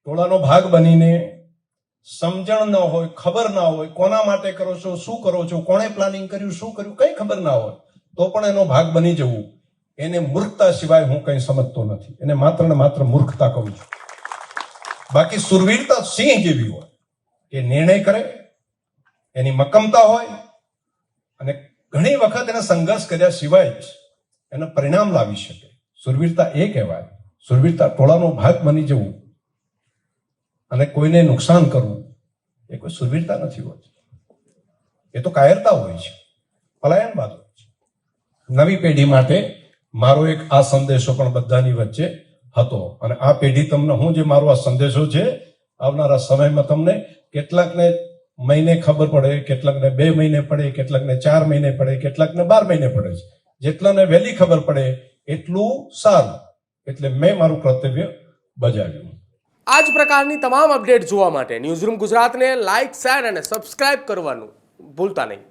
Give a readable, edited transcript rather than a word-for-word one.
ટોળાનો ભાગ બનીને સમજણ ન હોય, ખબર ના હોય, કોના માટે કરો છો, શું કરો છો, કોણે પ્લાનિંગ કર્યું, શું કર્યું, કઈ ખબર ના હોય તો પણ એનો ભાગ બની જવું, એને મૂર્ખતા સિવાય હું કઈ સમજતો નથી. એને માત્ર ને માત્ર મૂર્ખતા કહું છું. બાકી સુરવીરતા સિંહ જેવી હોય કે નિર્ણય કરે, એની મક્કમતા હોય અને ઘણી વખત એને સંઘર્ષ કર્યા સિવાય જ એને પરિણામ લાવી શકે. સુરવીરતા એ કહેવાય. સુરવીરતા ટોળાનો ભાગ બની જવું અને કોઈને નુકસાન કરવું એ કોઈ સુરવીરતા નથી હોતી. એ તો કાયરતા હોય છે, પલાયનવાદ હોય છે. નવી પેઢી માટે મારો એક આ સંદેશો પણ બધાની વચ્ચે હતો અને આ પેઢી તમને હું જે મારો આ સંદેશો છે, આવનારા સમયમાં તમને કેટલાકને મહિને ખબર પડે, કેટલાકને 2 મહિને પડે, કેટલાકને 4 મહિને પડે, કેટલાકને 12 મહિને પડે છે. જેટલાને વહેલી ખબર પડે એટલું સારું. એટલે મેં મારું કર્તવ્ય બજાવ્યું. આ જ પ્રકારની તમામ અપડેટ જોવા માટે ન્યૂઝરૂમ ગુજરાતને લાઇક, શેર અને સબસ્ક્રાઇબ કરવાનું ભૂલતા નહીં.